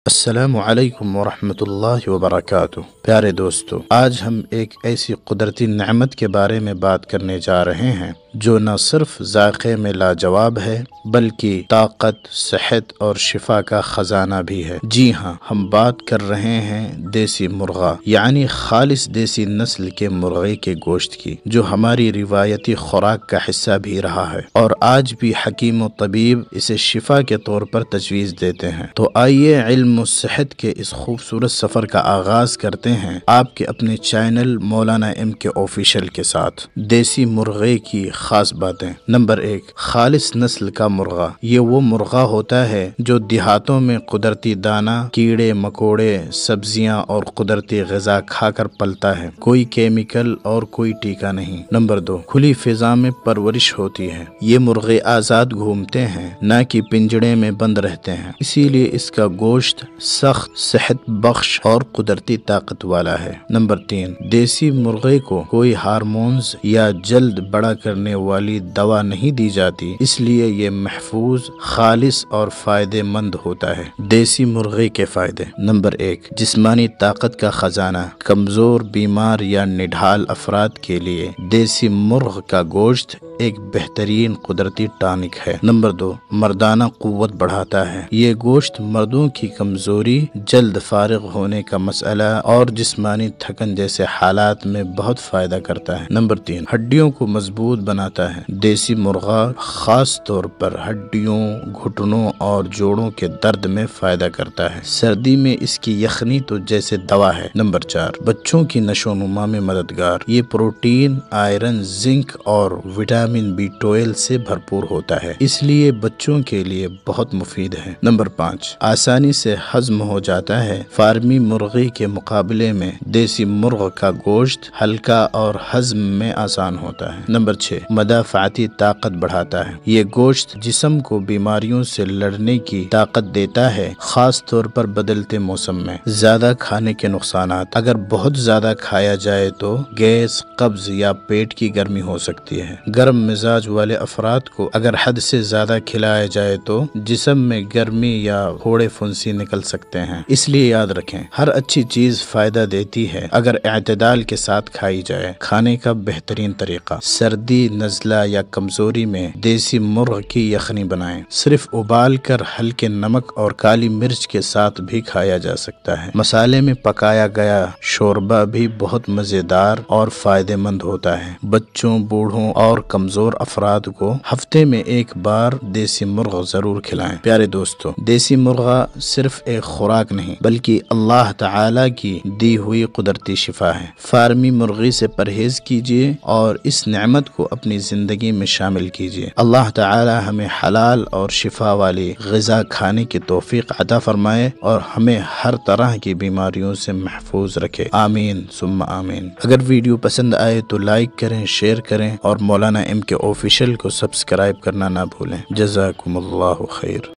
السلام علیکم ورحمۃ اللہ وبرکاتہ۔ پیارے دوستو، آج ہم ایک ایسی قدرتی نعمت کے بارے میں بات کرنے جا رہے ہیں جو نہ صرف ذائقے میں لاجواب ہے بلکہ طاقت، صحت اور شفا کا خزانہ بھی ہے۔ جی ہاں، ہم بات کر رہے ہیں دیسی مرغا، یعنی خالص دیسی نسل کے مرغے کے گوشت کی، جو ہماری روایتی خوراک کا حصہ بھی رہا ہے اور آج بھی حکیم و طبیب اسے شفا کے طور پر تجویز دیتے ہیں۔ تو آئیے علم و صحت کے اس خوبصورت سفر کا آغاز کرتے ہیں آپ کے اپنے چینل مولانا ایم کے آفیشل کے ساتھ۔ دیسی مرغے کی خاص باتیں۔ نمبر 1، خالص نسل کا مرغا۔ یہ وہ مرغا ہوتا ہے جو دیہاتوں میں قدرتی دانہ، کیڑے مکوڑے، سبزیاں اور قدرتی غذا کھا کر پلتا ہے، کوئی کیمیکل اور کوئی ٹیکا نہیں۔ نمبر 2، کھلی فضا میں پرورش ہوتی ہے۔ یہ مرغے آزاد گھومتے ہیں، نہ کہ پنجڑے میں بند رہتے ہیں، اسی لیے اس کا گوشت سخت، صحت بخش اور قدرتی طاقت والا ہے۔ نمبر 3، دیسی مرغے کو کوئی ہارمونز یا جلد بڑا کرنے والی دوا نہیں دی جاتی، اس لیے یہ محفوظ، خالص اور فائدہ مند ہوتا ہے۔ دیسی مرغے کے فائدے۔ نمبر 1، جسمانی طاقت کا خزانہ۔ کمزور، بیمار یا نڈھال افراد کے لیے دیسی مرغ کا گوشت ایک بہترین قدرتی ٹانک ہے۔ نمبر 2، مردانہ قوت بڑھاتا ہے۔ یہ گوشت مردوں کی کمزوری، جلد فارغ ہونے کا مسئلہ اور جسمانی تھکن جیسے حالات میں بہت فائدہ کرتا ہے۔ نمبر 3، ہڈیوں کو مضبوط بناتا ہے۔ دیسی مرغا خاص طور پر ہڈیوں، گھٹنوں اور جوڑوں کے درد میں فائدہ کرتا ہے۔ سردی میں اس کی یخنی تو جیسے دوا ہے۔ نمبر 4، بچوں کی نشو و نما میں مددگار۔ یہ پروٹین، آئرن، زنک اور وٹامن B12 سے بھرپور ہوتا ہے، اس لیے بچوں کے لیے بہت مفید ہے۔ نمبر 5، آسانی سے ہضم ہو جاتا ہے۔ فارمی مرغی کے مقابلے میں دیسی مرغ کا گوشت ہلکا اور ہضم میں آسان ہوتا ہے۔ نمبر 6، مدافعتی طاقت بڑھاتا ہے۔ یہ گوشت جسم کو بیماریوں سے لڑنے کی طاقت دیتا ہے، خاص طور پر بدلتے موسم میں۔ زیادہ کھانے کے نقصانات۔ اگر بہت زیادہ کھایا جائے تو گیس، قبض یا پیٹ کی گرمی ہو سکتی ہے۔ گرم مزاج والے افراد کو اگر حد سے زیادہ کھلایا جائے تو جسم میں گرمی یا پھوڑے پھنسی نکل سکتے ہیں، اس لیے یاد رکھیں ہر اچھی چیز فائدہ دیتی ہے اگر اعتدال کے ساتھ کھائی جائے۔ کھانے کا بہترین طریقہ۔ سردی، نزلہ یا کمزوری میں دیسی مرغ کی یخنی بنائیں۔ صرف ابال کر ہلکے نمک اور کالی مرچ کے ساتھ بھی کھایا جا سکتا ہے۔ مسالے میں پکایا گیا شوربہ بھی بہت مزیدار اور فائدہ مند ہوتا ہے۔ بچوں، بوڑھوں اور کمزور افراد کو ہفتے میں ایک بار دیسی مرغ ضرور کھلائیں۔ پیارے دوستو، دیسی مرغا صرف ایک خوراک نہیں بلکہ اللہ تعالی کی دی ہوئی قدرتی شفا ہے۔ فارمی مرغی سے پرہیز کیجیے اور اس نعمت کو اپنی زندگی میں شامل کیجیے۔ اللہ تعالی ہمیں حلال اور شفا والی غذا کھانے کی توفیق عطا فرمائے اور ہمیں ہر طرح کی بیماریوں سے محفوظ رکھے۔ آمین ثم آمین۔ اگر ویڈیو پسند آئے تو لائک کریں، شیئر کریں اور مولانا ایم کے آفیشل کو سبسکرائب کرنا نہ بھولیں۔ جزاکم اللہ خیر۔